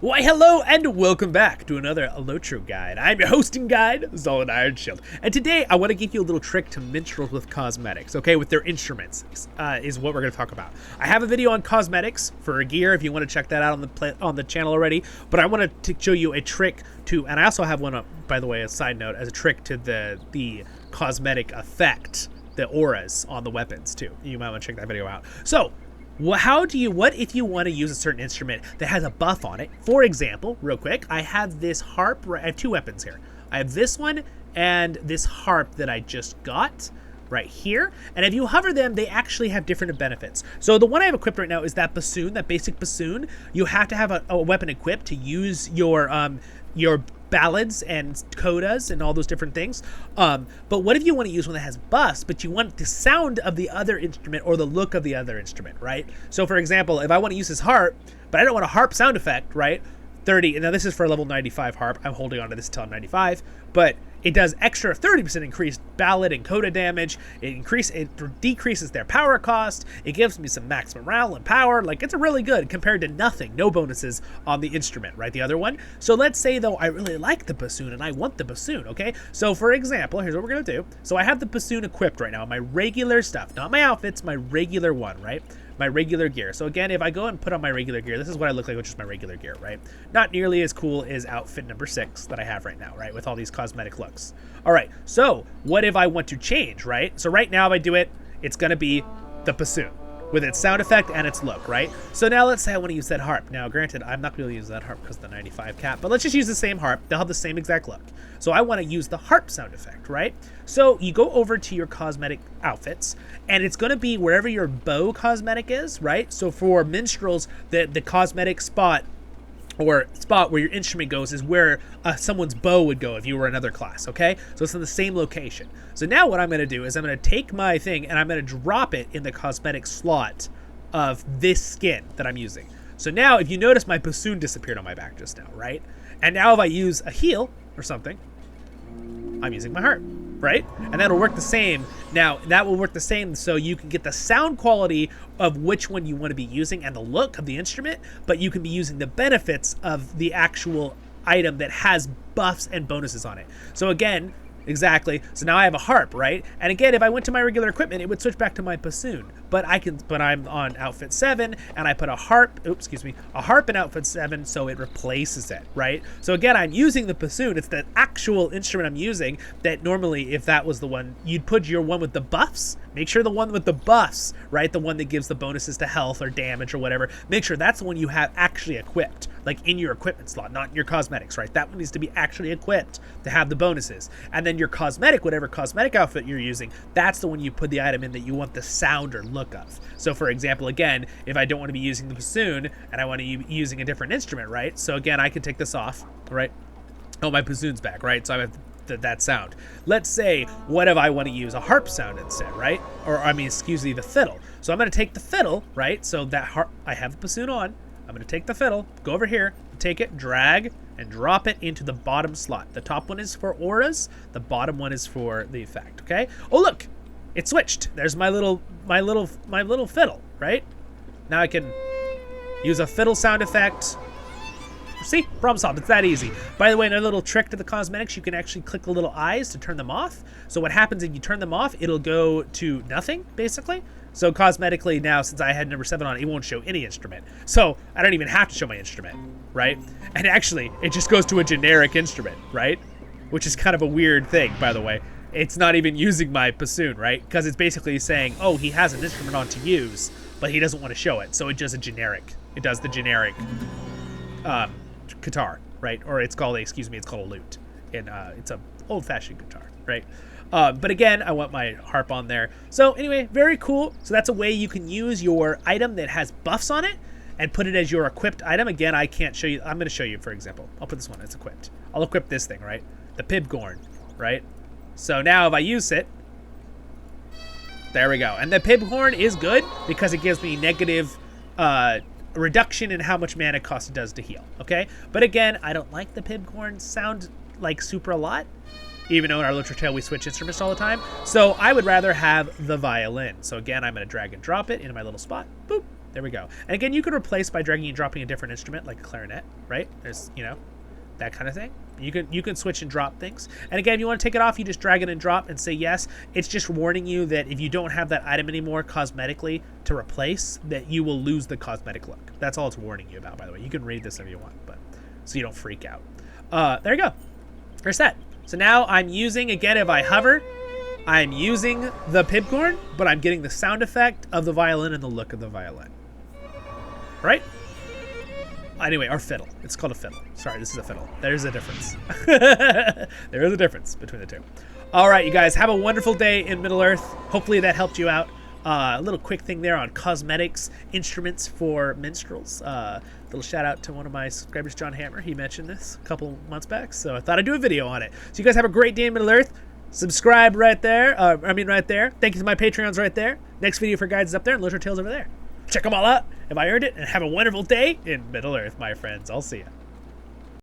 Why, hello and welcome back to another LOTRO guide. I'm your hosting guide, Zollin Ironshield, and today I want to give you a little trick to minstrels with cosmetics, okay, with their instruments, is what we're going to talk about. I have a video on cosmetics for gear if you want to check that out on the channel already, but I wanted to show you a trick to, and I also have one up, by the way, a side note, as a trick to the cosmetic effect, the auras on the weapons too. You might want to check that video out. So, what if you want to use a certain instrument that has a buff on it? For example, real quick, I have this harp. I have two weapons here. I have this one and this harp that I just got right here. And if you hover them, they actually have different benefits. So the one I have equipped right now is that bassoon, that basic bassoon. You have to have a weapon equipped to use your ballads and codas and all those different things. But what if you want to use one that has buffs, but you want the sound of the other instrument or the look of the other instrument, right? So for example, if I want to use this harp, but I don't want a harp sound effect, right? 30, and now this is for a level 95 harp. I'm holding on to this until I'm 95, but it does extra 30% increased ballad and coda damage. It decreases their power cost. It gives me some max morale and power. Like, it's a really good compared to nothing, no bonuses on the instrument, right? The other one. So let's say though I really like the bassoon and I want the bassoon, okay? So for example, here's what we're gonna do. So I have the bassoon equipped right now, my regular stuff, not my outfits, my regular one, right? My regular gear. So again, if I go and put on my regular gear, this is what I look like with just my regular gear, right? Not nearly as cool as outfit number 6 that I have right now, right? With all these cosmetic looks. All right, so what if I want to change, right? So right now if I do it, it's gonna be the bassoon with its sound effect and its look, right? So now let's say I want to use that harp. Now granted, I'm not going to use that harp because of the 95 cap, but let's just use the same harp. They'll have the same exact look. So I want to use the harp sound effect, right? So you go over to your cosmetic outfits and it's going to be wherever your bow cosmetic is, right? So for minstrels, the cosmetic spot where your instrument goes is where someone's bow would go if you were another class, okay? So it's in the same location. So now what I'm going to do is I'm going to take my thing and I'm going to drop it in the cosmetic slot of this skin that I'm using. So now if you notice, my bassoon disappeared on my back just now, right? And now if I use a heal or something, I'm using my harp, right? And that'll work the same. Now, that will work the same so you can get the sound quality of which one you want to be using and the look of the instrument, but you can be using the benefits of the actual item that has buffs and bonuses on it. So again, exactly. So now I have a harp, right? And again, if I went to my regular equipment, it would switch back to my bassoon. But I'm on outfit 7 and I put a harp in outfit 7, so it replaces it, right? So again, I'm using the bassoon. It's the actual instrument I'm using that normally, if that was the one, you'd put your one with the buffs. Make sure the one with the buffs, right? The one that gives the bonuses to health or damage or whatever. Make sure that's the one you have actually equipped, like in your equipment slot, not in your cosmetics, right? That one needs to be actually equipped to have the bonuses. And then your cosmetic, whatever cosmetic outfit you're using, that's the one you put the item in that you want the sound or look of. So for example, again, if I don't want to be using the bassoon and I want to be using a different instrument, right? So again, I can take this off, right? Oh, my bassoon's back, right? So I have that sound. Let's say, what if I want to use a harp sound instead, right? Or the fiddle. So I'm going to take the fiddle, right? So that harp, I have the bassoon on. I'm going to take the fiddle, go over here, take it, drag, and drop it into the bottom slot. The top one is for auras. The bottom one is for the effect, okay? Oh, look, it switched. There's my little fiddle, right? Now I can use a fiddle sound effect. See, problem solved. It's that easy. By the way, another little trick to the cosmetics, you can actually click the little eyes to turn them off. So what happens if you turn them off, it'll go to nothing, basically. So cosmetically now, since I had number 7 on, it won't show any instrument. So I don't even have to show my instrument, right? And actually, it just goes to a generic instrument, right? Which is kind of a weird thing, by the way. It's not even using my bassoon, right? Because it's basically saying, oh, he has an instrument on to use, but he doesn't want to show it. So it does a generic. It does the generic guitar, right? Or it's called a lute. And it's a old-fashioned guitar, right? But again, I want my harp on there. So anyway, very cool. So that's a way you can use your item that has buffs on it and put it as your equipped item. Again, I can't show you. I'm going to show you, for example. I'll put this one. It's equipped. I'll equip this thing, right? The Pibgorn, right? So now if I use it, there we go. And the Pibgorn is good because it gives me negative reduction in how much mana cost it does to heal, okay? But again, I don't like the Pibgorn sound like super a lot, even though in our LOTRO Tale we switch instruments all the time. So I would rather have the violin. So again, I'm going to drag and drop it into my little spot. Boop. There we go. And again, you can replace by dragging and dropping a different instrument, like a clarinet, right? There's, you know, that kind of thing. You can switch and drop things. And again, if you want to take it off, you just drag it and drop and say yes. It's just warning you that if you don't have that item anymore cosmetically to replace, that you will lose the cosmetic look. That's all it's warning you about, by the way. You can read this if you want, but so you don't freak out. There you go. There's that. So now I'm using, again, if I hover, I'm using the pibcorn, but I'm getting the sound effect of the violin and the look of the violin. Right? Anyway, or fiddle. It's called a fiddle. Sorry, this is a fiddle. There's a difference. There is a difference between the two. All right, you guys, have a wonderful day in Middle-earth. Hopefully that helped you out. A little quick thing there on cosmetics, instruments for minstrels. Little shout out to one of my subscribers, John Hammer. He mentioned this a couple months back, so I thought I'd do a video on it. So you guys have a great day in Middle-earth. Subscribe right there. Right there. Thank you to my Patreons right there. Next video for guides is up there, and LOTRO Tales over there. Check them all out if I earned it, and have a wonderful day in Middle-earth, my friends. I'll see ya.